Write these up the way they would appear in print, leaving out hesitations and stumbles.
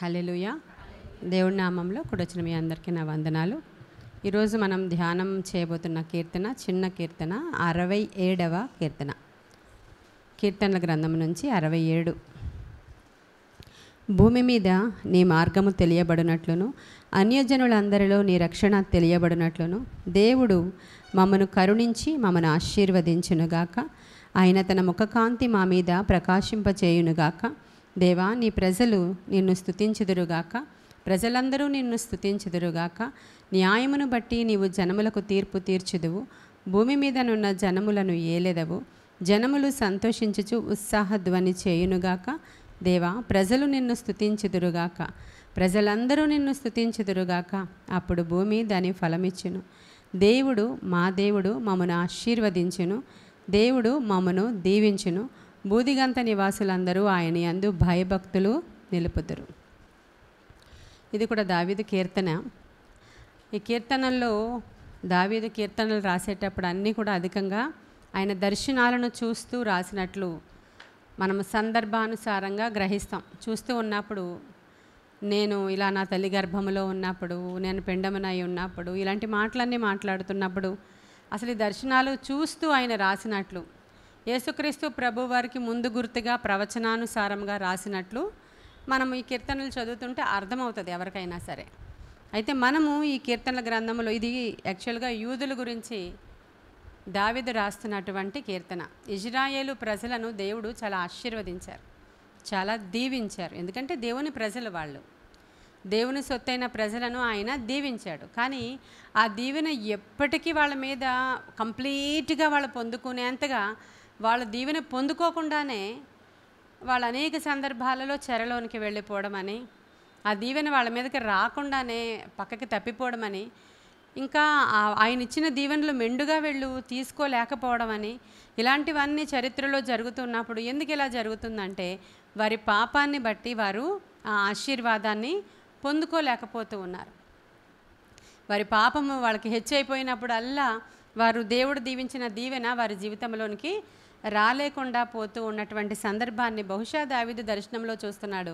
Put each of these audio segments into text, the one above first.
హల్లెలూయా. దేవుడి నామంలో కూడొచ్చిన మీ అందరికీ నా వందనాలు. ఈరోజు మనం ధ్యానం చేయబోతున్న కీర్తన చిన్న కీర్తన 67వ కీర్తన. కీర్తనల గ్రంథం నుంచి 67. భూమి మీద నీ మార్గము తెలియబడినట్లును అన్యజనులందరిలో నీ రక్షణ తెలియబడినట్లును దేవుడు మమ్మను కరుణించి మమ్మను ఆశీర్వదించునుగాక. ఆయన తన ముఖకాంతి మా మీద ప్రకాశింపచేయునుగాక. దేవా, నీ ప్రజలు నిన్ను స్తుతించుదురుగాక. ప్రజలందరూ నిన్ను స్తుతించుదురుగాక. న్యాయమును బట్టి నీవు జనములకు తీర్పు తీర్చుదువు. భూమి మీదనున్న జనములను ఏలెదవు. జనములు సంతోషించుచు ఉత్సాహధ్వని చేయునుగాక. దేవా, ప్రజలు నిన్ను స్తుతించుదురుగాక. ప్రజలందరూ నిన్ను స్తుతించుదురుగాక. అప్పుడు భూమి దాని ఫలమిచ్చును. దేవుడు మా దేవుడు మమ్మను ఆశీర్వదించును. దేవుడు మమ్మను దీవించును. బూదిగంత నివాసులందరూ ఆయన యందు భయభక్తులు నిలుపుదురు. ఇది కూడా దావీదు కీర్తన. ఈ కీర్తనల్లో దావీదు కీర్తనలు రాసేటప్పుడు అన్నీ కూడా అధికంగా ఆయన దర్శనాలను చూస్తూ రాసినట్లు మనం సందర్భానుసారంగా గ్రహిస్తాం. చూస్తూ ఉన్నప్పుడు నేను ఇలా నా తల్లి గర్భములో ఉన్నప్పుడు, నేను పెండమునై ఉన్నప్పుడు, ఇలాంటి మాటలన్నీ మాట్లాడుతున్నప్పుడు అసలు ఈ దర్శనాలు చూస్తూ ఆయన రాసినట్లు, యేసుక్రీస్తు ప్రభు వారికి ముందు గుర్తుగా ప్రవచనానుసారంగా రాసినట్లు మనం ఈ కీర్తనలు చదువుతుంటే అర్థమవుతుంది ఎవరికైనా సరే. అయితే మనము ఈ కీర్తనల గ్రంథంలో ఇది యాక్చువల్గా యూదుల గురించి దావీదు రాస్తున్నటువంటి కీర్తన. ఇజ్రాయేలు ప్రజలను దేవుడు చాలా ఆశీర్వదించారు, చాలా దీవించారు. ఎందుకంటే దేవుని ప్రజలు వాళ్ళు, దేవుని సొత్తైన ప్రజలను ఆయన దీవించాడు. కానీ ఆ దీవెన ఎప్పటికీ వాళ్ళ మీద కంప్లీట్గా వాళ్ళు పొందుకునేంతగా వాళ్ళు దీవెన పొందుకోకుండానే వాళ్ళు అనేక సందర్భాలలో చెరలోనికి వెళ్ళిపోవడం అని, ఆ దీవెన వాళ్ళ మీదకి రాకుండానే పక్కకి తప్పిపోవడం అని, ఇంకా ఆయన ఇచ్చిన దీవెనలు మెండుగా వెళ్ళు తీసుకోలేకపోవడం అని, ఇలాంటివన్నీ చరిత్రలో జరుగుతున్నప్పుడు ఎందుకు ఇలా జరుగుతుందంటే వారి పాపాన్ని బట్టి వారు ఆ ఆశీర్వాదాన్ని పొందుకోలేకపోతూ ఉన్నారు. వారి పాపము వాళ్ళకి హెచ్చైపోయినప్పుడల్లా వారు దేవుడు దీవించిన దీవెన వారి జీవితంలోనికి రాలేకుండా పోతూ ఉన్నటువంటి సందర్భాన్ని బహుశా దావీదు దర్శనంలో చూస్తున్నాడు.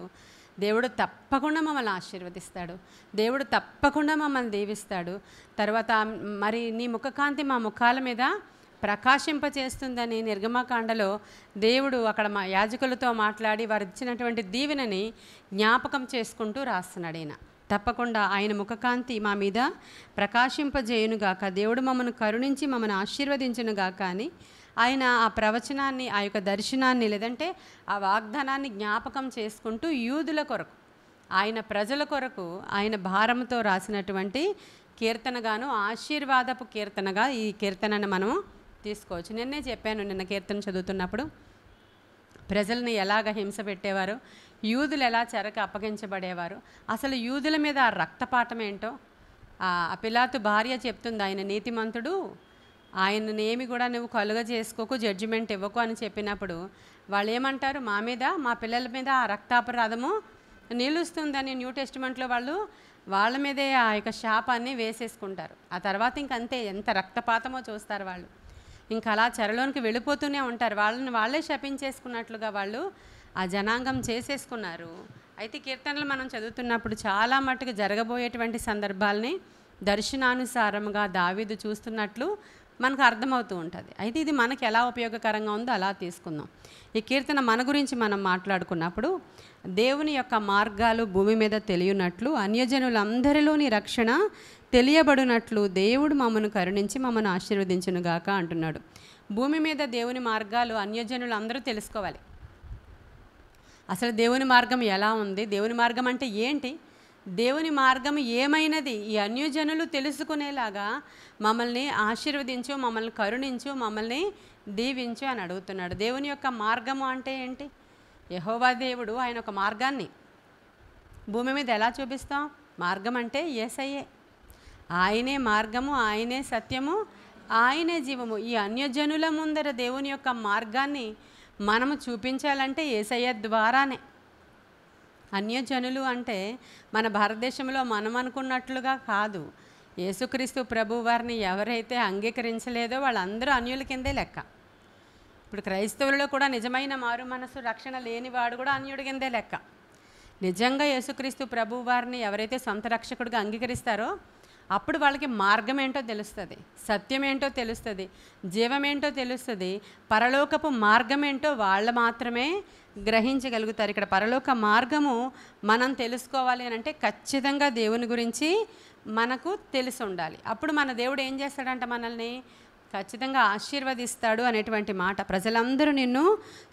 దేవుడు తప్పకుండా మమ్మల్ని ఆశీర్వదిస్తాడు, దేవుడు తప్పకుండా మమ్మల్ని దీవిస్తాడు. తర్వాత మరి నీ ముఖకాంతి మా ముఖాల మీద ప్రకాశింపచేస్తుందని నిర్గమకాండలో దేవుడు అక్కడ మా యాజకులతో మాట్లాడి వారు ఇచ్చినటువంటి దీవెనని జ్ఞాపకం చేసుకుంటూ రాస్తున్నాడు. ఈయన తప్పకుండా ఆయన ముఖకాంతి మా మీద ప్రకాశింపజేయునుగాక, దేవుడు మమ్మను కరుణించి మమ్మను ఆశీర్వదించునుగాక అని ఆయన ఆ ప్రవచనాన్ని, ఆ యొక్క దర్శనాన్ని లేదంటే ఆ వాగ్దానాన్ని జ్ఞాపకం చేసుకుంటూ యూదుల కొరకు, ఆయన ప్రజల కొరకు ఆయన భారంతో రాసినటువంటి కీర్తనగాను ఆశీర్వాదపు కీర్తనగా ఈ కీర్తనను మనం తీసుకోవచ్చు. నిన్నే చెప్పాను, నిన్న కీర్తన చదువుతున్నప్పుడు ప్రజల్ని ఎలాగ హింస పెట్టేవారు, యూదులు ఎలా చెరకు అప్పగించబడేవారు, అసలు యూదుల మీద ఆ రక్తపాతం ఏంటో ఆ పిలాతు భార్య చెప్తుంది, ఆయన నీతిమంతుడు, ఆయననేమి కూడా నువ్వు కలుగ చేసుకోకు, జడ్జిమెంట్ ఇవ్వకు అని చెప్పినప్పుడు వాళ్ళు ఏమంటారు, మా మీద మా పిల్లల మీద ఆ రక్తాపరాధము నిలుస్తుందని న్యూ టెస్టిమెంట్లో వాళ్ళు వాళ్ళ మీదే ఆ యొక్క శాపాన్ని వేసేసుకుంటారు. ఆ తర్వాత ఇంకంతే, ఎంత రక్తపాతమో చూస్తారు వాళ్ళు. ఇంకా అలా చెరలోనికి వెళ్ళిపోతూనే ఉంటారు. వాళ్ళని వాళ్ళే శపించేసుకున్నట్లుగా వాళ్ళు ఆ జనాంగం చేసేసుకున్నారు. అయితే కీర్తనలు మనం చదువుతున్నప్పుడు చాలా మట్టుకు జరగబోయేటువంటి సందర్భాలని దర్శనానుసారంగా దావీదు చూస్తున్నట్లు మనకు అర్థమవుతూ ఉంటుంది. అయితే ఇది మనకు ఎలా ఉపయోగకరంగా ఉందో అలా తీసుకుందాం. ఈ కీర్తన మన గురించి మనం మాట్లాడుకున్నప్పుడు దేవుని యొక్క మార్గాలు భూమి మీద తెలియనట్లు అన్యజనులందరిలోని రక్షణ తెలియబడినట్లు దేవుడు మమ్మను కరుణించి మమ్మను ఆశీర్వదించునుగాక అంటున్నాడు. భూమి మీద దేవుని మార్గాలు అన్యజనులు అందరూ తెలుసుకోవాలి. అసలు దేవుని మార్గం ఎలా ఉంది, దేవుని మార్గం అంటే ఏంటి, దేవుని మార్గం ఏమైనది, ఈ అన్యజనులు తెలుసుకునేలాగా మమ్మల్ని ఆశీర్వదించు, మమ్మల్ని కరుణించు, మమ్మల్ని దీవించు అని అడుగుతున్నాడు. దేవుని యొక్క మార్గము అంటే ఏంటి? యెహోవా దేవుడు ఆయన ఒక మార్గాన్ని భూమి మీద ఎలా చూపిస్తాం? మార్గం అంటే యేసయ్యే, ఆయనే మార్గము, ఆయనే సత్యము, ఆయనే జీవము. ఈ అన్యజనుల ముందర దేవుని యొక్క మార్గాన్ని మనము చూపించాలంటే యేసయ్య ద్వారానే. అన్యజనులు అంటే మన భారతదేశంలో మనం అనుకున్నట్లుగా కాదు. యేసుక్రీస్తు ప్రభు వారిని ఎవరైతే అంగీకరించలేదో వాళ్ళందరూ అన్యుల కిందే లెక్క. ఇప్పుడు క్రైస్తవులలో కూడా నిజమైన మారు మనసు రక్షణ లేనివాడు కూడా అన్యుడి కిందే లెక్క. నిజంగా యేసుక్రీస్తు ప్రభు వారిని ఎవరైతే సొంత రక్షకుడిగా అంగీకరిస్తారో అప్పుడు వాళ్ళకి మార్గం ఏంటో తెలుస్తుంది, సత్యం ఏంటో తెలుస్తుంది, జీవమేంటో తెలుస్తుంది, పరలోకపు మార్గం ఏంటో వాళ్ళు మాత్రమే గ్రహించగలుగుతారు. ఇక్కడ పరలోక మార్గము మనం తెలుసుకోవాలి అని అంటే ఖచ్చితంగా దేవుని గురించి మనకు తెలిసి ఉండాలి. అప్పుడు మన దేవుడు ఏం చేస్తాడంట, మనల్ని ఖచ్చితంగా ఆశీర్వదిస్తాడు అనేటువంటి మాట. ప్రజలందరూ నిన్ను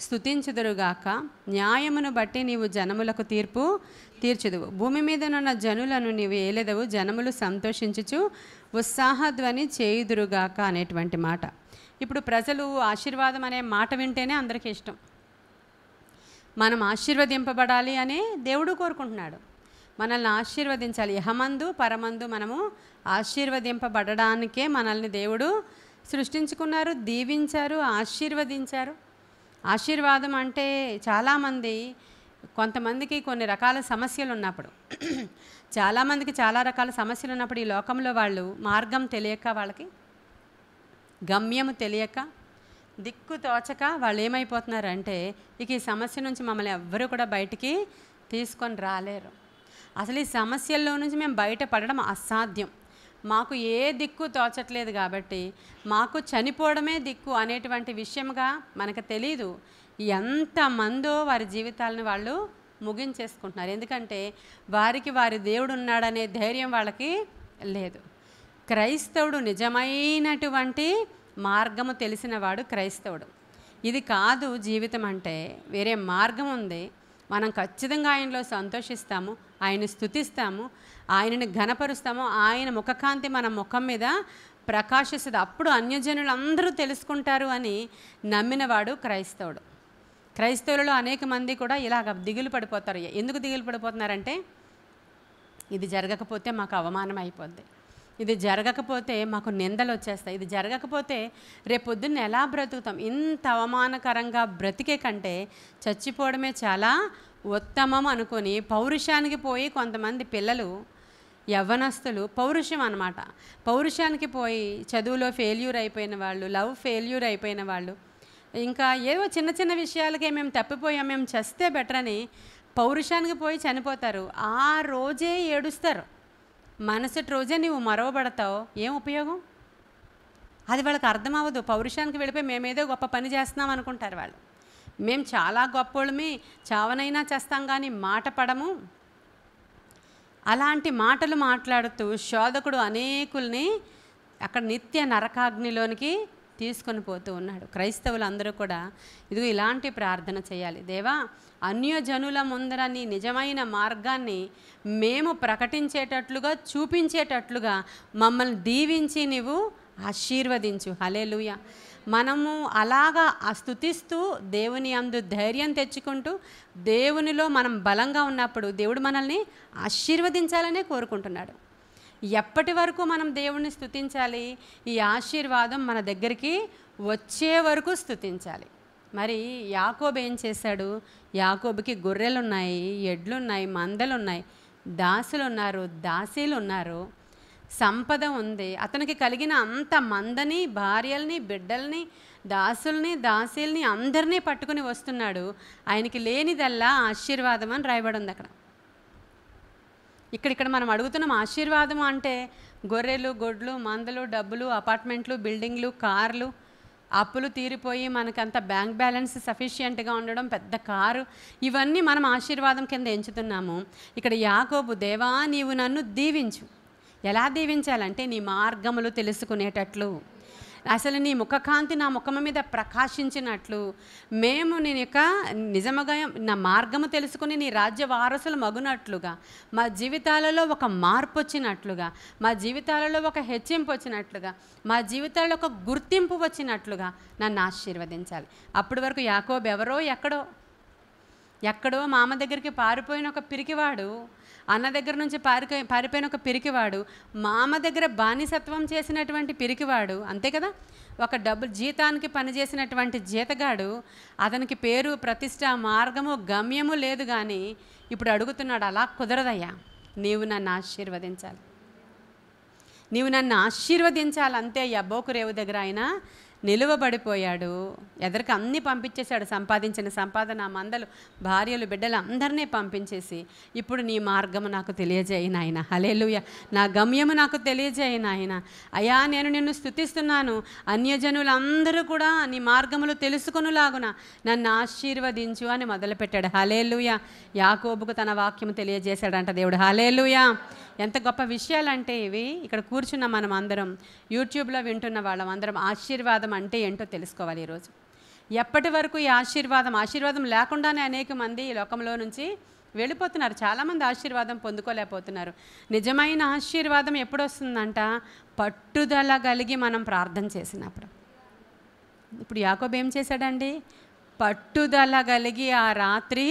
స్తుతించుదురుగాక, న్యాయమును బట్టి నీవు జనములకు తీర్పు తీర్చుదువు, భూమి మీదనున్న జనులను నీవు ఏలెదవు, జనములు సంతోషించుచు ఉత్సాహధ్వని చేయుదురుగాక అనేటువంటి మాట. ఇప్పుడు ప్రజలు ఆశీర్వాదం అనే మాట వింటేనే అందరికీ ఇష్టం. మనం ఆశీర్వదింపబడాలి అని దేవుడు కోరుకుంటున్నాడు, మనల్ని ఆశీర్వదించాలి. యహమందు పరమందు మనము ఆశీర్వదింపబడడానికే మనల్ని దేవుడు సృష్టించుకున్నారు, దీవించారు, ఆశీర్వదించారు. ఆశీర్వాదం అంటే చాలామంది, కొంతమందికి కొన్ని రకాల సమస్యలు ఉన్నప్పుడు, చాలామందికి చాలా రకాల సమస్యలు ఉన్నప్పుడు ఈ లోకంలో వాళ్ళు మార్గం తెలియక, వాళ్ళకి గమ్యము తెలియక, దిక్కు తోచక వాళ్ళు ఏమైపోతున్నారంటే ఇక ఈ సమస్య నుంచి మమ్మల్ని ఎవ్వరూ కూడా బయటికి తీసుకొని రాలేరు. అసలు ఈ సమస్యల్లో నుంచి మేము బయటపడడం అసాధ్యం, మాకు ఏ దిక్కు తోచట్లేదు కాబట్టి మాకు చనిపోవడమే దిక్కు అనేటువంటి విషయంగా మనకు తెలీదు. ఎంతమందో వారి జీవితాలను వాళ్ళు ముగించేసుకుంటున్నారు, ఎందుకంటే వారికి వారి దేవుడు ఉన్నాడనే ధైర్యం వాళ్ళకి లేదు. క్రైస్తవుడు నిజమైనటువంటి మార్గము తెలిసినవాడు క్రైస్తవుడు. ఇది కాదు జీవితం అంటే, వేరే మార్గం ఉంది, మనం ఖచ్చితంగా ఆయనలో సంతోషిస్తాము, ఆయన్ని స్తుతిస్తాము, ఆయనని ఘనపరుస్తాము, ఆయన ముఖకాంతి మన ముఖం మీద ప్రకాశిస్తుంది, అప్పుడు అన్యజనులు అందరూ తెలుసుకుంటారు అని నమ్మినవాడు క్రైస్తవుడు. క్రైస్తవులలో అనేక మంది కూడా ఇలాగ దిగులు పడిపోతారు. ఎందుకు దిగులు పడిపోతున్నారంటే, ఇది జరగకపోతే మాకు అవమానం అయిపోద్ది, ఇది జరగకపోతే మాకు నిందలు వచ్చేస్తాయి, ఇది జరగకపోతే రేపొద్దున్న ఎలా బ్రతుకుతాం, ఇంత అవమానకరంగా బ్రతికే కంటే చచ్చిపోవడమే చాలా ఉత్తమం అనుకొని పౌరుషానికి పోయి కొంతమంది పిల్లలు, యవ్వనస్తులు, పౌరుషం అన్నమాట, పౌరుషానికి పోయి చదువులో ఫెయిల్యూర్ అయిపోయిన వాళ్ళు, లవ్ ఫెయిల్యూర్ అయిపోయిన వాళ్ళు, ఇంకా ఏవో చిన్న చిన్న విషయాలకే మేము తప్పిపోయాం, మేము చస్తే బెటర్ అని పౌరుషానికి పోయి చనిపోతారు. ఆ రోజే ఏడుస్తారు, మనసటి రోజే నీవు మరవబడతావు, ఏం ఉపయోగం? అది వాళ్ళకి అర్థం అవ్వదు. పౌరుషానికి వెళ్ళిపోయి మేమేదో గొప్ప పని చేస్తున్నాం అనుకుంటారు వాళ్ళు. మేము చాలా గొప్పోళ్ళమి, చావనైనా చేస్తాం కానీ మాట పడము. అలాంటి మాటలు మాట్లాడుతూ శోధకుడు అనేకుల్ని అక్కడ నిత్య నరకాగ్నిలోనికి తీసుకొని పోతూ ఉన్నాడు. క్రైస్తవులందరూ కూడా ఇదిగో ఇలాంటి ప్రార్థన చేయాలి. దేవా, అన్యజనుల ముందర నీ నిజమైన మార్గాన్ని మేము ప్రకటించేటట్లుగా, చూపించేటట్లుగా మమ్మల్ని దీవించి నీవు ఆశీర్వదించు. హల్లెలూయా. మనము అలాగా స్తుతిస్తూ దేవుని యందు ధైర్యం తెచ్చుకుంటూ దేవునిలో మనం బలంగా ఉన్నప్పుడు దేవుడు మనల్ని ఆశీర్వదించాలనే కోరుకుంటున్నాడు. ఎప్పటి వరకు మనం దేవుణ్ణి స్తుతించాలి? ఈ ఆశీర్వాదం మన దగ్గరికి వచ్చే వరకు స్తుతించాలి. మరి యాకోబు ఏం చేశాడు? యాకోబుకి గొర్రెలు ఉన్నాయి, ఎడ్లున్నాయి, మందలున్నాయి, దాసులు ఉన్నారు, దాసీలు ఉన్నారు, సంపద ఉంది. అతనికి కలిగిన అంత మందని, భార్యల్ని, బిడ్డల్ని, దాసుల్ని, దాసీల్ని అందరినీ పట్టుకుని వస్తున్నాడు. ఆయనకి లేనిదల్లా ఆశీర్వాదం అని రాయబడి ఉంది అక్కడ. ఇక్కడ మనం అడుగుతున్నాం ఆశీర్వాదం అంటే గొర్రెలు, గొడ్లు, మందలు, డబ్బులు, అపార్ట్మెంట్లు, బిల్డింగ్లు, కార్లు, అప్పులు తీరిపోయి మనకంత బ్యాంక్ బ్యాలెన్స్ సఫిషియెంట్గా ఉండడం, పెద్ద కారు, ఇవన్నీ మనం ఆశీర్వాదం కింద ఎంచుతున్నాము. ఇక్కడ యాకోబు, దేవా నీవు నన్ను దీవించు. ఎలా దీవించాలంటే నీ మార్గములు తెలుసుకునేటట్లు, అసలు నీ ముఖకాంతి నా ముఖము మీద ప్రకాశించినట్లు, మేము నేను యొక్క నిజముగా నా మార్గము తెలుసుకుని నీ రాజ్య వారసులు మగునట్లుగా, మా జీవితాలలో ఒక మార్పు వచ్చినట్లుగా, మా జీవితాలలో ఒక హెచ్చింపు వచ్చినట్లుగా, మా జీవితాలలో ఒక గుర్తింపు వచ్చినట్లుగా నన్ను ఆశీర్వదించాలి. అప్పటి వరకు యాకోబు ఎవరో ఎక్కడో మామ దగ్గరికి పారిపోయిన ఒక పిరికివాడు, అన్న దగ్గర నుంచి పారిపోయిన ఒక పిరికివాడు, మామ దగ్గర బానిసత్వం చేసినటువంటి పిరికివాడు, అంతే కదా, ఒక డబ్బు జీతానికి పనిచేసినటువంటి జీతగాడు, అతనికి పేరు, ప్రతిష్ట, మార్గము, గమ్యము లేదు. కానీ ఇప్పుడు అడుగుతున్నాడు, అలా కుదరదయ్యా, నీవు నన్ను ఆశీర్వదించాలి, నీవు నన్ను ఆశీర్వదించాలి. అంతే యబ్బోకు రేవు దగ్గర ఆయన నిలువబడిపోయాడు. ఎదరికి అన్నీ పంపించేశాడు. సంపాదించిన సంపాదన, మందలు, భార్యలు, బిడ్డలు అందరినీ పంపించేసి, ఇప్పుడు నీ మార్గము నాకు తెలియజేయి నాయన, హల్లెలూయా, నా గమ్యము నాకు తెలియజేయి నాయన. అయ్యా, నేను నిన్ను స్తుతిస్తున్నాను. అన్యజనులందరూ కూడా నీ మార్గములు తెలుసుకొనులాగున నన్ను ఆశీర్వదించు అని మొదలుపెట్టాడు. హల్లెలూయా. యాకోబుకు తన వాక్యము తెలియజేశాడంట దేవుడు. హల్లెలూయా. ఎంత గొప్ప విషయాలంటే ఇవి. ఇక్కడ కూర్చున్న మనం అందరం, యూట్యూబ్లో వింటున్న వాళ్ళం అందరం ఆశీర్వాదం అంటే ఏంటో తెలుసుకోవాలి ఈరోజు. ఎప్పటి వరకు ఈ ఆశీర్వాదం లేకుండానే అనేక మంది ఈ లోకంలో నుంచి వెళ్ళిపోతున్నారు. చాలామంది ఆశీర్వాదం పొందుకోలేకపోతున్నారు. నిజమైన ఆశీర్వాదం ఎప్పుడు వస్తుందంట? పట్టుదల కలిగి మనం ప్రార్థన చేసినప్పుడు. ఇప్పుడు యాకోబు ఏం చేశాడండి? పట్టుదల కలిగి ఆ రాత్రి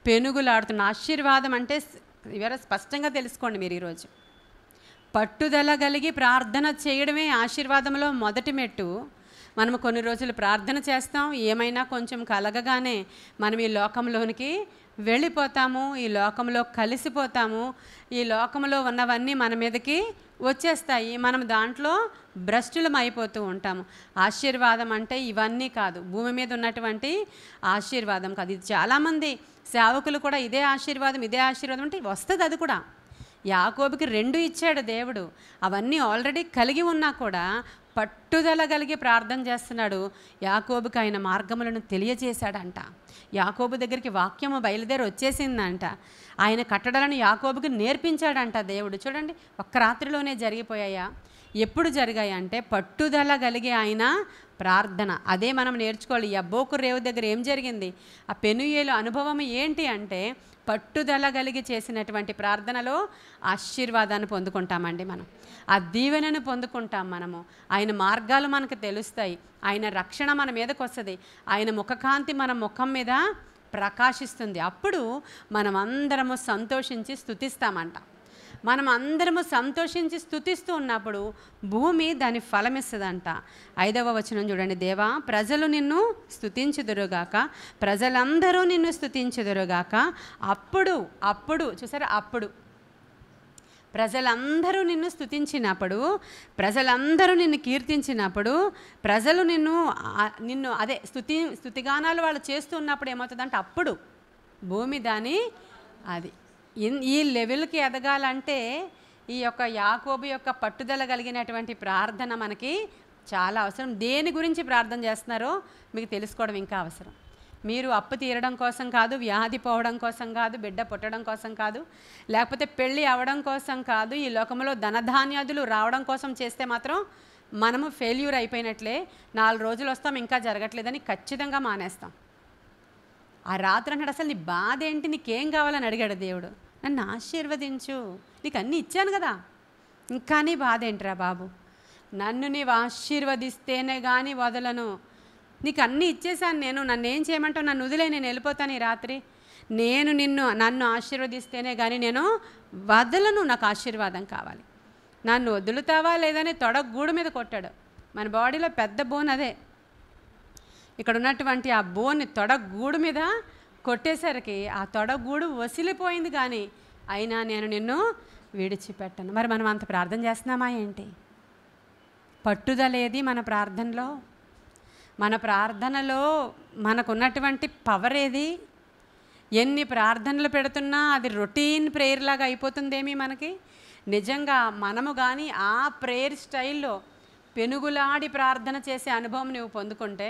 పెనుగులాడుతున్న ఆశీర్వాదం అంటే స్పష్టంగా తెలుసుకోండి మీరు ఈరోజు. పట్టుదల కలిగి ప్రార్థన చేయడమే ఆశీర్వాదంలో మొదటి మెట్టు. మనము కొన్ని రోజులు ప్రార్థన చేస్తాం, ఏమైనా కొంచెం కలగగానే మనం ఈ లోకంలోనికి వెళ్ళిపోతాము, ఈ లోకంలో కలిసిపోతాము, ఈ లోకంలో ఉన్నవన్నీ మన మీదకి వచ్చేస్తాయి, మనం దాంట్లో భ్రష్టులం అయిపోతూ ఉంటాము. ఆశీర్వాదం అంటే ఇవన్నీ కాదు, భూమి మీద ఉన్నటువంటి ఆశీర్వాదం కాదు. ఇది చాలామంది సేవకులు కూడా ఇదే ఆశీర్వాదం అంటే వస్తుంది. అది కూడా యాకోబుకి 2 ఇచ్చాడు దేవుడు. అవన్నీ ఆల్రెడీ కలిగి ఉన్నా కూడా పట్టుదల కలిగి ప్రార్థన చేస్తున్నాడు. యాకోబుకి ఆయన మార్గములను తెలియజేశాడంట. యాకోబు దగ్గరికి వాక్యము బయలుదేరి వచ్చేసిందంట. ఆయన కట్టడలను యాకోబుకి నేర్పించాడంట దేవుడు. చూడండి, ఒక్క రాత్రిలోనే జరిగిపోయాయా? ఎప్పుడు జరిగాయి అంటే పట్టుదల కలిగి ఆయన ప్రార్థన. అదే మనం నేర్చుకోవాలి. యబ్బోకు రేవు దగ్గర ఏం జరిగింది? ఆ పెనుయేలు అనుభవం ఏంటి అంటే పట్టుదల కలిగి చేసినటువంటి ప్రార్థనలో ఆశీర్వాదాన్ని పొందుకుంటామండి. మనం ఆ దీవెనను పొందుకుంటాం. మనము ఆయన మార్గాలు మనకు తెలుస్తాయి. ఆయన రక్షణ మన మీదకి వస్తుంది. ఆయన ముఖకాంతి మన ముఖం మీద ప్రకాశిస్తుంది. అప్పుడు మనం అందరము సంతోషించి స్తుతిస్తామంట. మనం అందరము సంతోషించి స్తుతిస్తూ ఉన్నప్పుడు భూమి దాని ఫలమిస్తుందంట. 5వ వచనం చూడండి. దేవా, ప్రజలు నిన్ను స్తుతించుదురుగాక, ప్రజలందరూ నిన్ను స్తుతించుదురుగాక. అప్పుడు చూసారా, అప్పుడు ప్రజలందరూ నిన్ను స్తుతించినప్పుడు, ప్రజలందరూ నిన్ను కీర్తించినప్పుడు, ప్రజలు నిన్ను అదే స్తుతిగానాలు వాళ్ళు చేస్తున్నప్పుడు ఏమవుతుందంటే అప్పుడు భూమి దాని అది ఈ లెవెల్కి ఎదగాలంటే ఈ యొక్క యాకోబు యొక్క పట్టుదల కలిగినటువంటి ప్రార్థన మనకి చాలా అవసరం. దేని గురించి ప్రార్థన చేస్తున్నారో మీకు తెలుసుకోవడం ఇంకా అవసరం. మీరు అప్పు తీరడం కోసం కాదు, వ్యాధి పోవడం కోసం కాదు, బిడ్డ పుట్టడం కోసం కాదు, లేకపోతే పెళ్ళి అవ్వడం కోసం కాదు, ఈ లోకంలో ధనధాన్యాదులు రావడం కోసం చేస్తే మాత్రం మనము ఫెయిల్యూర్ అయిపోయినట్లే. 4 రోజులు వస్తాం, ఇంకా జరగట్లేదని ఖచ్చితంగా మానేస్తాం. ఆ రాత్రి అన్నాడు, అసలు నీ బాధ ఏంటి, నీకేం కావాలని అడిగాడు దేవుడు. నన్ను ఆశీర్వదించు, నీకు అన్నీ ఇచ్చాను కదా, ఇంకా నీ బాధ ఏంట్రా బాబు, నన్ను నీవు ఆశీర్వదిస్తేనే కానీ వదలను, నీకు అన్నీ ఇచ్చేసాను నేను, నన్ను ఏం చేయమంటావు, నన్ను వదిలే, నేను వెళ్ళిపోతాను ఈ రాత్రి, నన్ను ఆశీర్వదిస్తేనే కానీ నేను వదలను, నాకు ఆశీర్వాదం కావాలి, నన్ను వదులుతావా లేదని తొడగూడు మీద కొట్టాడు. మన బాడీలో పెద్ద బోన్ అదే. ఇక్కడ ఉన్నటువంటి ఆ బోన్ని తొడగూడు మీద కొట్టేసరికి ఆ తొడగూడు వసిలిపోయింది, కానీ అయినా నేను నిన్ను విడిచిపెట్టను. మరి మనం అంత ప్రార్థన చేస్తున్నామా ఏంటి? పట్టుదలేది మన ప్రార్థనలో? మన ప్రార్థనలో మనకున్నటువంటి పవర్ ఏది? ఎన్ని ప్రార్థనలు పెడుతున్నా అది రొటీన్ ప్రేయర్ లాగా అయిపోతుందేమీ మనకి? నిజంగా మనము కానీ ఆ ప్రేయర్ స్టైల్లో పెనుగులాడి ప్రార్థన చేసే అనుభవం నువ్వు పొందుకుంటే,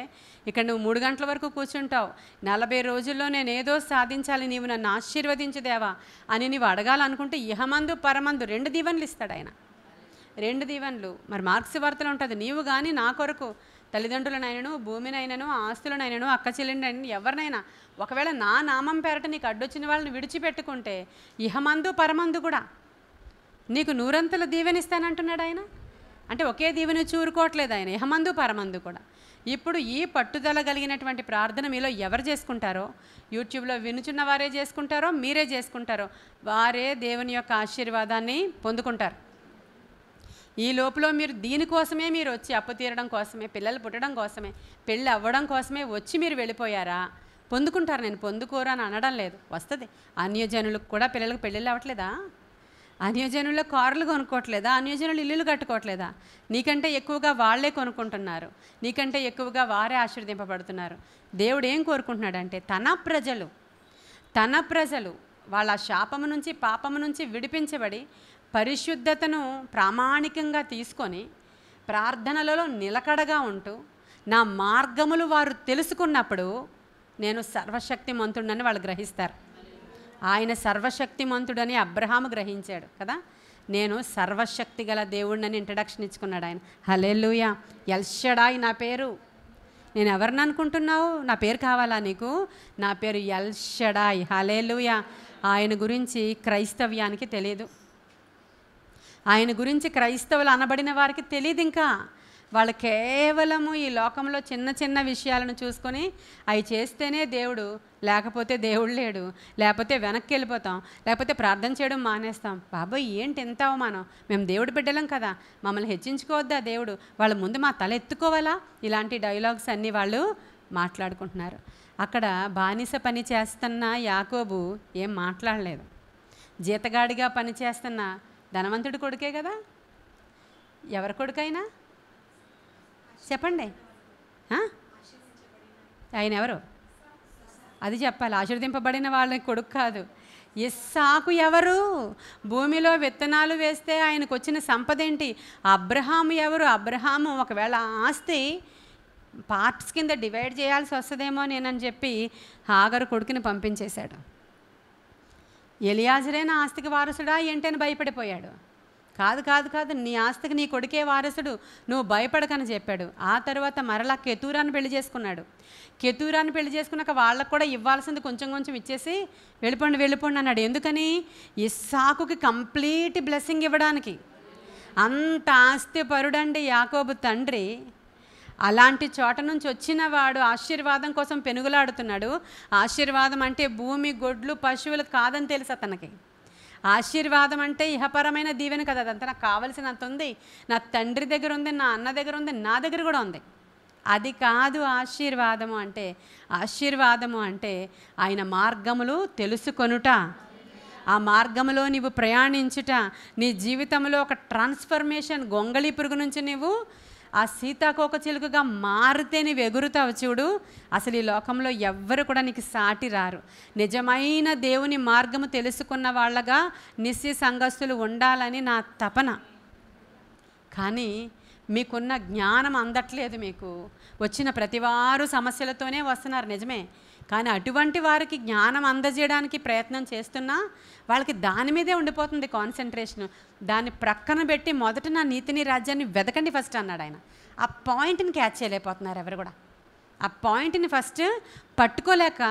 ఇక్కడ నువ్వు 3 గంటల వరకు కూర్చుంటావు. 40 రోజుల్లో నేను ఏదో సాధించాలి, నీవు నన్ను ఆశీర్వదించు దేవా అని నీవు అడగాలనుకుంటే ఇహమందు పరమందు 2 దీవెనలు ఇస్తాడు ఆయన. 2 దీవెనలు. మరి మార్క్స్ వార్తలు ఉంటుంది, నీవు కానీ నా కొరకు తల్లిదండ్రులనైనను, భూమినైనను, ఆస్తులనైనను, అక్క చెల్లినైనా ఎవరినైనా ఒకవేళ నా నామం పేరట నీకు అడ్డొచ్చిన వాళ్ళని విడిచిపెట్టుకుంటే ఇహమందు పరమందు కూడా నీకు 100 దీవెనిస్తానంటున్నాడు ఆయన. అంటే ఒకే దీవెని చూరుకోవట్లేదు ఆయన, ఇహమందు పరమందు కూడా. ఇప్పుడు ఈ పట్టుదల కలిగినటువంటి ప్రార్థన మీలో ఎవరు చేసుకుంటారో, యూట్యూబ్లో వినుచున్న వారే చేసుకుంటారో, మీరే చేసుకుంటారో, వారే దేవుని యొక్క ఆశీర్వాదాన్ని పొందుకుంటారు. ఈ లోపల మీరు దీనికోసమే మీరు వచ్చి అప్పు తీరడం కోసమే, పిల్లలు పుట్టడం కోసమే, పెళ్ళి అవ్వడం కోసమే వచ్చి మీరు వెళ్ళిపోయారా? పొందుకుంటారు. నేను పొందుకోరు అని అనడం లేదు, వస్తుంది. అన్యజనులకు కూడా పిల్లలకు పెళ్ళిళ్ళు అవ్వట్లేదా? అన్యజనుల కార్లు కొనుక్కోవట్లేదా? అన్యజనులు ఇల్లులు కట్టుకోవట్లేదా? నీకంటే ఎక్కువగా వాళ్ళే కొనుక్కుంటున్నారు, నీకంటే ఎక్కువగా వారే ఆశీర్వదింపబడుతున్నారు. దేవుడు ఏం కోరుకుంటున్నాడంటే తన ప్రజలు వాళ్ళ శాపము నుంచి పాపము నుంచి విడిపించబడి పరిశుద్ధతను ప్రామాణికంగా తీసుకొని ప్రార్థనలలో నిలకడగా ఉంటూ నా మార్గములు వారు తెలుసుకున్నప్పుడు నేను సర్వశక్తిమంతుడని వాళ్ళు గ్రహిస్తారు. ఆయన సర్వశక్తిమంతుడని అబ్రహాము గ్రహించాడు కదా. నేను సర్వశక్తి గల దేవుడిని ఇంట్రడక్షన్ ఇచ్చుకున్నాడు ఆయన. హల్లెలూయా. ఎల్ షడాయ్ నా పేరు. నేను ఎవరిని అనుకుంటున్నావు? నా పేరు కావాలా నీకు? నా పేరు ఎల్ షడాయ్. హల్లెలూయా. ఆయన గురించి క్రైస్తవ్యానికి తెలియదు, ఆయన గురించి క్రైస్తవులు అనబడిన వారికి తెలియదు. ఇంకా వాళ్ళు కేవలము ఈ లోకంలో చిన్న చిన్న విషయాలను చూసుకొని అవి చేస్తేనే దేవుడు, లేకపోతే దేవుడు లేడు, లేకపోతే వెనక్కి వెళ్ళిపోతాం, లేకపోతే ప్రార్థన చేయడం మానేస్తాం. బాబాయ్ ఏంటి ఎంత అవమానం, మేము దేవుడు బిడ్డలం కదా, మమ్మల్ని హెచ్చించుకోవద్దా దేవుడు, వాళ్ళ ముందు మా తల ఎత్తుకోవాలా? ఇలాంటి డైలాగ్స్ అన్నీ వాళ్ళు మాట్లాడుకుంటున్నారు. అక్కడ బానిస పని చేస్తున్న యాకోబు ఏం మాట్లాడలేదు. జీతగాడిగా పని చేస్తున్న ధనవంతుడి కొడుకే కదా. ఎవరి కొడుకైనా చెప్పండి, ఆయన ఎవరు? అది చెప్పాలి. ఆశీర్వదింపబడిన వాళ్ళ కొడుకు కాదు. ఇస్సాకు ఎవరు? భూమిలో విత్తనాలు వేస్తే ఆయనకు వచ్చిన సంపద ఏంటి? అబ్రహాము ఎవరు? అబ్రహాము ఒకవేళ ఆస్తి పార్ట్స్ కింద డివైడ్ చేయాల్సి వస్తుందేమో నేనని చెప్పి హాగరు కొడుకుని పంపించేశాడు. ఎలియాజరే నా ఆస్తికి వారసుడా ఏంటని భయపడిపోయాడు. కాదు కాదు కాదు, నీ ఆస్తికి నీ కొడుకే వారసుడు, నువ్వు భయపడకని చెప్పాడు. ఆ తర్వాత మరలా కెతూరాన్ని పెళ్లి చేసుకున్నాడు. కెతూరాన్ని పెళ్లి చేసుకున్నాక వాళ్ళకు కూడా ఇవ్వాల్సింది కొంచెం కొంచెం ఇచ్చేసి వెళ్ళిపోండి అన్నాడు. ఎందుకని? ఇస్సాకుకి కంప్లీట్ బ్లెస్సింగ్ ఇవ్వడానికి. అంత ఆస్తి పరుడండి యాకోబు తండ్రి. అలాంటి చోట నుంచి వచ్చిన వాడు ఆశీర్వాదం కోసం పెనుగులాడుతున్నాడు. ఆశీర్వాదం అంటే భూమి, గొడ్లు, పశువులు కాదని తెలుసు అతనికి. ఆశీర్వాదం అంటే ఇహపరమైన దీవెన కదా. అదంతా నాకు కావలసినంత ఉంది, నా తండ్రి దగ్గర ఉంది, నా అన్న దగ్గర ఉంది, నా దగ్గర కూడా ఉంది. అది కాదు ఆశీర్వాదము అంటే. ఆశీర్వాదము అంటే ఆయన మార్గములు తెలుసుకొనుట, ఆ మార్గములో నీవు ప్రయాణించుట, నీ జీవితంలో ఒక ట్రాన్స్ఫర్మేషన్. గొంగళి పురుగు నుంచి నీవు ఆ సీతాకోక చిలుకగా మారితే నీవు ఎగురుతావు చూడు. అసలు ఈ లోకంలో ఎవ్వరు కూడా నీకు సాటి రారు. నిజమైన దేవుని మార్గము తెలుసుకున్న వాళ్ళగా నిస్సి సంఘస్థులు ఉండాలని నా తపన. కానీ మీకున్న జ్ఞానం అందట్లేదు. మీకు వచ్చిన ప్రతివారు సమస్యలతోనే వస్తున్నారు, నిజమే. కానీ అటువంటి వారికి జ్ఞానం అందజేయడానికి ప్రయత్నం చేస్తున్నా వాళ్ళకి దాని మీదే ఉండిపోతుంది కాన్సన్ట్రేషన్. దాన్ని ప్రక్కన పెట్టి మొదట నా నీతిని రాజ్యాన్ని వెతకండి ఫస్ట్ అన్నాడు ఆయన. ఆ పాయింట్ని క్యాచ్ చేయలేకపోతున్నారు ఎవరు కూడా. ఆ పాయింట్ని ఫస్ట్ పట్టుకోలేక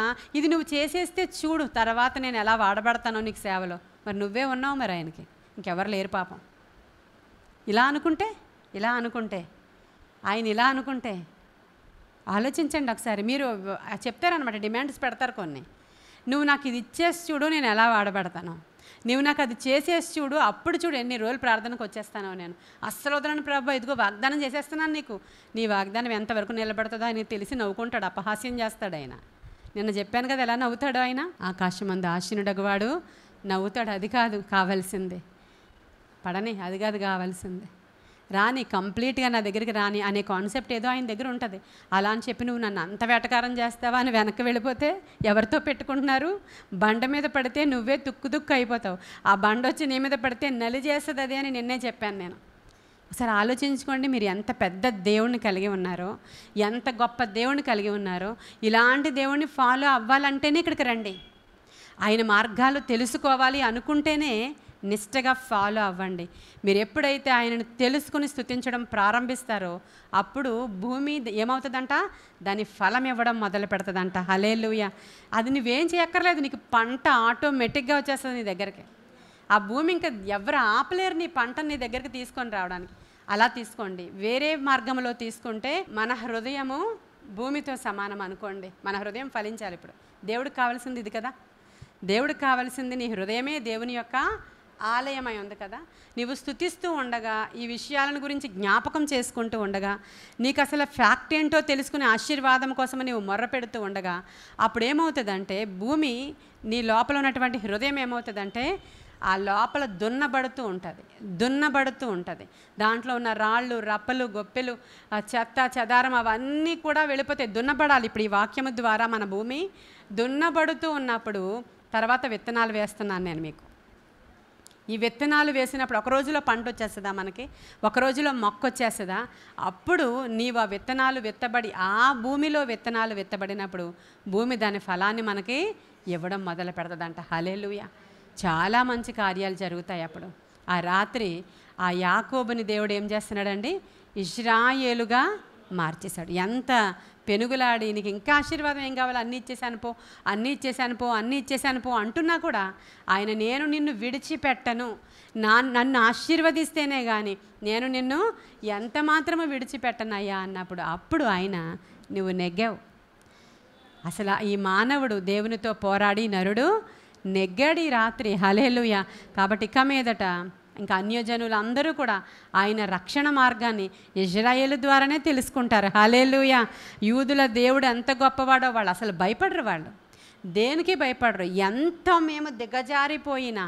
ఇది నువ్వు చేసేస్తే చూడు తర్వాత నేను ఎలా వాడబడతానో నీకు సేవలో. మరి నువ్వే ఉన్నావు, మరి ఆయనకి ఇంకెవరు లేరు పాపం. ఇలా అనుకుంటే ఆయన ఇలా అనుకుంటే ఆలోచించండి ఒకసారి. మీరు చెప్తారనమాట, డిమాండ్స్ పెడతారు కొన్ని. నువ్వు నాకు ఇది ఇచ్చేసి చూడు నేను ఎలా వాడబడతాను, నువ్వు నాకు అది చేసేసి చూడు, అప్పుడు చూడు ఎన్ని రోజులు ప్రార్థనకు వచ్చేస్తానో నేను. అస్సలు వదలను ప్రభు, ఇదిగో వాగ్దానం చేసేస్తున్నాను నీకు, నీ వాగ్దానం ఎంతవరకు నిలబడుతుందో ఆయన తెలిసి నవ్వుకుంటాడు, అపహాస్యం చేస్తాడు ఆయన. నిన్న చెప్పాను కదా ఎలా నవ్వుతాడు ఆయన. ఆకాశమందు ఆశీనుడగవాడు నవ్వుతాడు. అది కాదు కావాల్సిందే, పడని అది కాదు కావాల్సిందే. రాని కంప్లీట్గా నా దగ్గరికి రాని అనే కాన్సెప్ట్ ఏదో ఆయన దగ్గర ఉంటుంది. అలా అని చెప్పి నువ్వు నన్ను అంత వేటకారం చేస్తావా అని వెనక్కి వెళ్ళిపోతే ఎవరితో పెట్టుకుంటున్నారు? బండ మీద పడితే నువ్వే తుక్కు అయిపోతావు. ఆ బండ వచ్చి నీ మీద పడితే నలి చేస్తుంది అది అని నిన్నే చెప్పాను నేను. ఒకసారి ఆలోచించుకోండి, మీరు ఎంత పెద్ద దేవుణ్ణి కలిగి ఉన్నారో, ఎంత గొప్ప దేవుణ్ణి కలిగి ఉన్నారో. ఇలాంటి దేవుణ్ణి ఫాలో అవ్వాలంటేనే ఇక్కడికి రండి. ఆయన మార్గాలు తెలుసుకోవాలి అనుకుంటేనే నిష్టగా ఫాలో అవ్వండి. మీరు ఎప్పుడైతే ఆయనను తెలుసుకుని స్తుతించడం ప్రారంభిస్తారో అప్పుడు భూమి ఏమవుతుందంట? దాని ఫలం ఇవ్వడం మొదలు పెడుతుందంట. హల్లెలూయా. అది నువ్వేం చేయక్కర్లేదు, నీకు పంట ఆటోమేటిక్గా వచ్చేస్తుంది నీ దగ్గరికి. ఆ భూమి ఇంకా ఎవరు ఆపలేరు నీ పంటను నీ దగ్గరికి తీసుకొని రావడానికి. అలా తీసుకోండి. వేరే మార్గంలో తీసుకుంటే మన హృదయము భూమితో సమానం అనుకోండి. మన హృదయం ఫలించాలి. ఇప్పుడు దేవుడికి కావాల్సింది ఇది కదా. దేవుడికి కావాల్సింది నీ హృదయమే దేవుని యొక్క ఆలయమై ఉంది కదా. నీవు స్తుతిస్తూ ఉండగా, ఈ విషయాలను గురించి జ్ఞాపకం చేసుకుంటూ ఉండగా, నీకు అసలు ఫ్యాక్ట్ ఏంటో తెలుసుకునే ఆశీర్వాదం కోసం నీవు మొర్ర పెడుతూ ఉండగా, అప్పుడు ఏమవుతుందంటే భూమి నీ లోపల ఉన్నటువంటి హృదయం ఏమవుతుందంటే ఆ లోపల దున్నబడుతూ ఉంటుంది. దాంట్లో ఉన్న రాళ్ళు, రప్పలు, గొప్పెలు, చెత్త చెదారం అవన్నీ కూడా వెళ్ళిపోతాయి. దున్నబడాలి. ఇప్పుడు ఈ వాక్యము ద్వారా మన భూమి దున్నబడుతూ ఉన్నప్పుడు తర్వాత విత్తనాలు వేస్తున్నాను నేను మీకు. ఈ విత్తనాలు వేసినప్పుడు ఒక రోజులో పంట వచ్చేస్తుందా మనకి? ఒక రోజులో మొక్క వచ్చేస్తుందా? అప్పుడు నీవు ఆ విత్తనాలు విత్తబడి ఆ భూమిలో విత్తనాలు విత్తబడినప్పుడు భూమి దాని ఫలాన్ని మనకి ఇవ్వడం మొదలు పెడతదంట. హల్లెలూయా. చాలా మంచి కార్యాలు జరుగుతాయి అప్పుడు. ఆ రాత్రి ఆ యాకోబుని దేవుడు ఏం చేస్తున్నాడండి? ఇశ్రాయేలుగా మార్చేశాడు. ఎంత పెనుగులాడి నీకు ఇంకా ఆశీర్వాదం ఏం కావాలి, అన్నీ ఇచ్చేసాను పో అంటున్నా కూడా ఆయన నేను నిన్ను విడిచిపెట్టను, నన్ను ఆశీర్వదిస్తేనే కానీ నేను నిన్ను ఎంత మాత్రమూ విడిచిపెట్టనయ్యా అన్నప్పుడు అప్పుడు ఆయన నువ్వు నెగ్గావు. అసలు ఈ మానవుడు దేవునితో పోరాడి నరుడు నెగ్గాడు ఈ రాత్రి. హల్లెలూయా. కాబట్టి ఇక మీదట ఇంకా అన్యజనులు అందరూ కూడా ఆయన రక్షణ మార్గాన్ని ఇజ్రాయేలు ద్వారానే తెలుసుకుంటారు. హల్లెలూయా. యూదుల దేవుడు ఎంత గొప్పవాడో వాళ్ళు అసలు భయపడరు. వాళ్ళు దేనికి భయపడరు. ఎంత మేము దిగజారిపోయినా,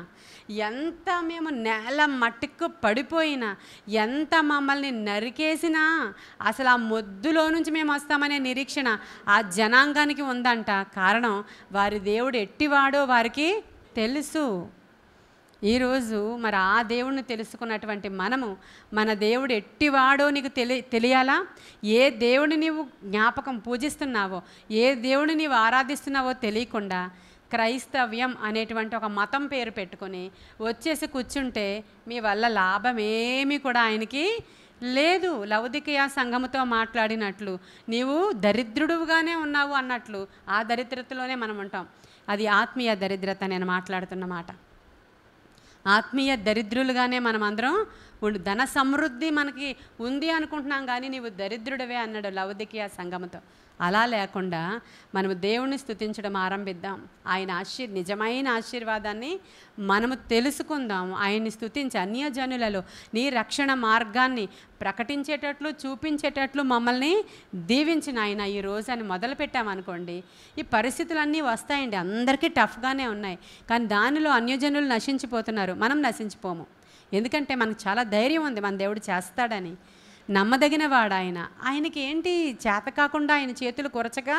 ఎంత మేము నేల మట్టుకు పడిపోయినా, ఎంత మమ్మల్ని నరికేసినా అసలు ఆ మొద్దులో నుంచి మేము వస్తామనే నిరీక్షణ ఆ జనాంగానికి ఉందంట. కారణం వారి దేవుడు ఎట్టివాడో వారికి తెలుసు. ఈరోజు మరి ఆ దేవుడిని తెలుసుకున్నటువంటి మనము మన దేవుడు ఎట్టివాడో నీకు తెలియాలా? ఏ దేవుడిని నీవు జ్ఞాపకం పూజిస్తున్నావో, ఏ దేవుడిని నీవు ఆరాధిస్తున్నావో తెలియకుండా క్రైస్తవ్యం అనేటువంటి ఒక మతం పేరు పెట్టుకొని వచ్చేసి కూర్చుంటే మీ వల్ల లాభం ఏమీ కూడా ఆయనకి లేదు. లవొదికయ సంఘముతో మాట్లాడినట్లు నీవు దరిద్రుడుగానే ఉన్నావు అన్నట్లు ఆ దరిద్రతలోనే మనం ఉంటాం. అది ఆత్మీయ దరిద్రత నేను మాట్లాడుతున్న మాట. ఆత్మీయ దరిద్రులుగానే మనం అందరం ధన సమృద్ధి మనకి ఉంది అనుకుంటున్నాం, కానీ నీవు దరిద్రుడవే అన్నాడు లవొదికయ సంఘముతో. అలా లేకుండా మనము దేవుణ్ణి స్తుతించడం ఆరంభిద్దాం. ఆయన నిజమైన ఆశీర్వాదాన్ని మనము తెలుసుకుందాం. ఆయన్ని స్తుతించి అన్యజనులలో నీ రక్షణ మార్గాన్ని ప్రకటించేటట్లు చూపించేటట్లు మమ్మల్ని దీవించిన ఆయన ఈ రోజు అని మొదలుపెట్టామనుకోండి, ఈ పరిస్థితులన్నీ వస్తాయండి. అందరికీ టఫ్గానే ఉన్నాయి, కానీ దానిలో అన్యజనులు నశించిపోతున్నారు, మనం నశించిపోము. ఎందుకంటే మనకు చాలా ధైర్యం ఉంది మన దేవుడు చేస్తాడని. నమ్మదగిన వాడు ఆయన. ఆయనకి ఏంటి చేత కాకుండా ఆయన చేతులు కొరచగా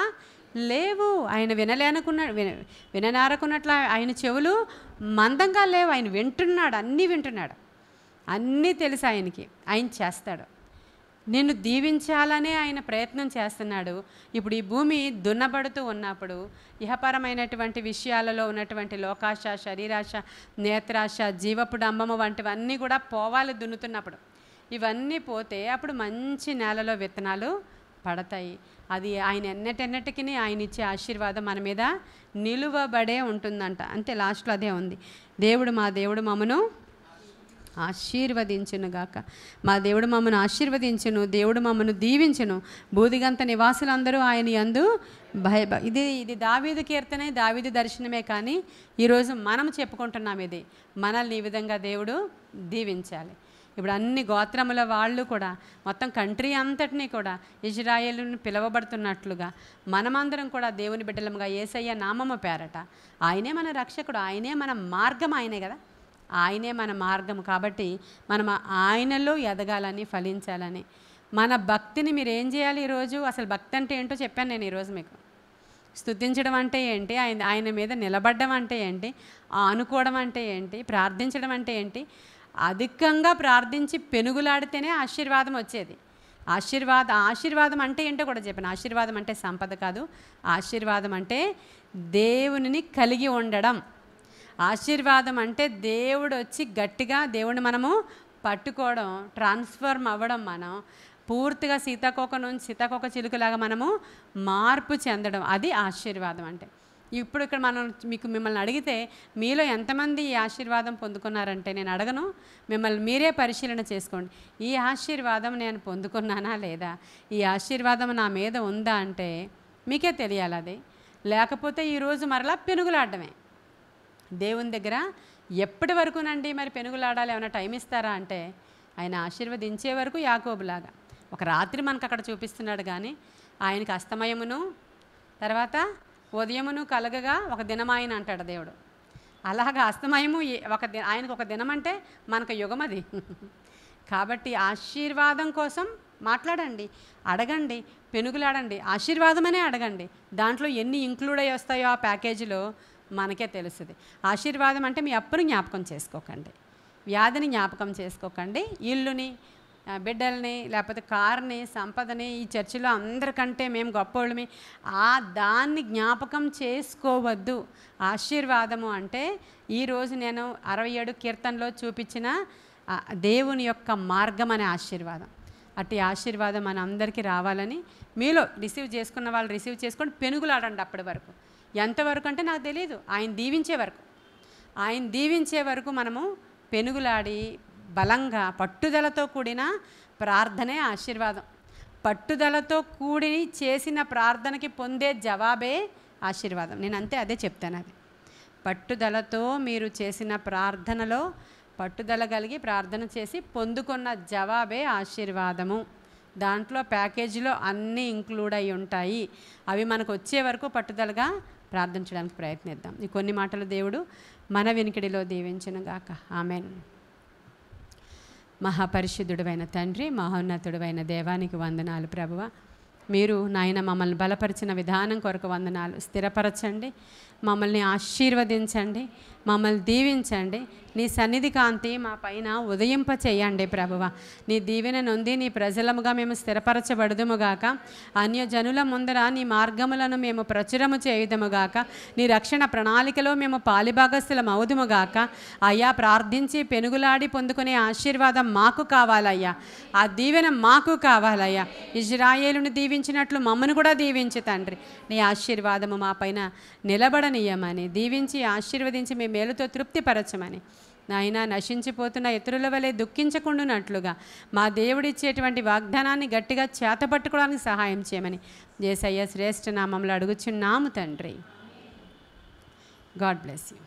లేవు. ఆయన విననారకున్నట్లు ఆయన చెవులు మందంగా లేవు. ఆయన వింటున్నాడు, అన్నీ వింటున్నాడు, అన్నీ తెలుసు ఆయనకి. ఆయన చేస్తాడు. నిన్ను దీవించాలనే ఆయన ప్రయత్నం చేస్తున్నాడు. ఇప్పుడు ఈ భూమి దున్నబడుతూ ఉన్నప్పుడు ఇహపరమైనటువంటి విషయాలలో ఉన్నటువంటి లోకాశ, శరీరాశ, నేత్రాశ, జీవపు డంబము వంటివన్నీ కూడా పోవాలి. దున్నుతున్నప్పుడు ఇవన్నీ పోతే అప్పుడు మంచి నేలలో విత్తనాలు పడతాయి. అది ఆయన ఎన్నటెన్నటికి ఆయన ఇచ్చే ఆశీర్వాదం మన మీద నిలువబడే ఉంటుందంట. అంతే, లాస్ట్లో అదే ఉంది. మా దేవుడు మమ్మను ఆశీర్వదించునుగాక. మా దేవుడు మమ్మను ఆశీర్వదించును, దేవుడు మమ్మను దీవించును. బూదిగంత నివాసులందరూ ఆయన యందు ఇది దావీదు కీర్తనే, దావీదు దర్శనమే. కానీ ఈరోజు మనం చెప్పుకుంటున్నాం ఇది. మనల్ని ఈ విధంగా దేవుడు దీవించాలి. ఇప్పుడు అన్ని గోత్రముల వాళ్ళు కూడా మొత్తం కంట్రీ అంతటినీ కూడా ఇజ్రాయేలుని పిలువబడుతున్నట్లుగా మనమందరం కూడా దేవుని బిడ్డలముగా యేసయ్య నామము పేరట ఆయనే మన రక్షకుడు, ఆయనే మన మార్గం, ఆయనే కదా, ఆయనే మన మార్గం. కాబట్టి మనం ఆయనలో ఎదగాలని, ఫలించాలని మన భక్తిని మీరు ఏం చేయాలి? ఈరోజు అసలు భక్తి అంటే ఏంటో చెప్పాను నేను ఈరోజు మీకు. స్తుతించడం అంటే ఏంటి, ఆయన మీద నిలబడడం అంటే ఏంటి, ఆనుకోవడం అంటే ఏంటి, ప్రార్థించడం అంటే ఏంటి. అధికంగా ప్రార్థించి పెనుగులాడితేనే ఆశీర్వాదం వచ్చేది. ఆశీర్వాదం అంటే ఏంటో కూడా చెప్పాను. ఆశీర్వాదం అంటే సంపద కాదు, ఆశీర్వాదం అంటే దేవునిని కలిగి ఉండడం. ఆశీర్వాదం అంటే దేవుడు వచ్చి గట్టిగా దేవుడిని మనము పట్టుకోవడం, ట్రాన్స్ఫర్మ్ అవ్వడం, మనం పూర్తిగా సీతాకోక నుంచి సీతాకోక చిలుకలాగా మనము మార్పు చెందడం. అది ఆశీర్వాదం అంటే. ఇప్పుడు ఇక్కడ మిమ్మల్ని అడిగితే మీలో ఎంతమంది ఈ ఆశీర్వాదం పొందుకున్నారంటే నేను అడగను, మిమ్మల్ని మీరే పరిశీలన చేసుకోండి. ఈ ఆశీర్వాదం నేను పొందుకున్నానా లేదా, ఈ ఆశీర్వాదం నా మీద ఉందా అంటే మీకే తెలియాలి. అది లేకపోతే ఈరోజు మరలా పెనుగులాడమే దేవుని దగ్గర. ఎప్పటి వరకునండి మరి పెనుగులాడాలి? ఏమైనా టైం ఇస్తారా అంటే ఆయన ఆశీర్వదించే వరకు యాకోబులాగా ఒక రాత్రి మనకు అక్కడ చూపిస్తున్నాడు. కానీ ఆయనకి అస్తమయమును తర్వాత ఉదయమును కలగగా ఒక దినమాయన అంటాడు దేవుడు. అలాగా అస్తమయము ఆయనకు ఒక దినం అంటే మనకు యుగం అది. కాబట్టి ఆశీర్వాదం కోసం మాట్లాడండి, అడగండి, పెనుగులాడండి, ఆశీర్వాదమనే అడగండి. దాంట్లో ఎన్ని ఇంక్లూడ్ అయ్యి వస్తాయో ఆ ప్యాకేజీలో మనకే తెలుస్తుంది. ఆశీర్వాదం అంటే మీ అప్పుని జ్ఞాపకం చేసుకోకండి, వ్యాధిని జ్ఞాపకం చేసుకోకండి, ఇల్లుని, బిడ్డల్ని, లేకపోతే కార్ని, సంపదని, ఈ చర్చిలో అందరికంటే మేము గొప్పోళ్ళమి దాన్ని జ్ఞాపకం చేసుకోవద్దు. ఆశీర్వాదము అంటే ఈరోజు నేను 67 కీర్తనలో చూపించిన దేవుని యొక్క మార్గం అనే ఆశీర్వాదం. అట్టి ఆశీర్వాదం మన అందరికీ రావాలని మీలో రిసీవ్ చేసుకున్న వాళ్ళు రిసీవ్ చేసుకొని పెనుగులాడండి. అప్పటి వరకు ఎంతవరకు అంటే నాకు తెలియదు, ఆయన దీవించే వరకు మనము పెనుగులాడి బలంగా పట్టుదలతో కూడిన ప్రార్థనే ఆశీర్వాదం. పట్టుదలతో కూడి చేసిన ప్రార్థనకి పొందే జవాబే ఆశీర్వాదం. నేను అదే చెప్తాను. అది పట్టుదలతో మీరు చేసిన ప్రార్థనలో పట్టుదల కలిగి ప్రార్థన చేసి పొందుకున్న జవాబే ఆశీర్వాదము. దాంట్లో ప్యాకేజీలో అన్నీ ఇంక్లూడ్ అయి ఉంటాయి. అవి మనకు వచ్చే వరకు పట్టుదలగా ప్రార్థించడానికి ప్రయత్నిద్దాం. ఈ కొన్ని మాటలు దేవుడు మన వినికిడిలో దీవించునుగాక. ఆమెన్. మహాపరిశుద్ధుడైన తండ్రి, మహోన్నతుడైన దేవానికి వందనాలు ప్రభువా. మీరు నాయన మమ్మల్ని బలపరిచిన విధానం కొరకు వందనాలు. స్థిరపరచండి, మమ్మల్ని ఆశీర్వదించండి, మమ్మల్ని దీవించండి. నీ సన్నిధి కాంతి మా పైన ఉదయింప చేయండి ప్రభువా. నీ దీవెన నొంది నీ ప్రజలముగా మేము స్థిరపరచబడుదుముగాక. అన్యజనుల ముందర నీ మార్గములను మేము ప్రచురము చేయుదుముగాక. నీ రక్షణ ప్రణాళికలో మేము పాలిభాగస్థులం అవుదుముగాక. అయ్యా, ప్రార్థించి పెనుగులాడి పొందుకునే ఆశీర్వాదం మాకు కావాలయ్యా. ఆ దీవెన మాకు కావాలయ్యా. ఇజ్రాయేలును దీవించినట్లు మమ్మను కూడా దీవించు తండ్రి. నీ ఆశీర్వాదము మా పైన నిలబడనీయమని, దీవించి ఆశీర్వదించి మీ మేలుతో తృప్తిపరచమని, నాయన నశించిపోతున్న ఇతరుల వలె దుఃఖించకుండానట్లుగా మా దేవుడిచ్చేటువంటి వాగ్దానాన్ని గట్టిగా చేతపట్టుకోవడానికి సహాయం చేయమని యేసయ్య శ్రేష్ఠ నామములో అడుగుచున్నాము తండ్రి. God bless you.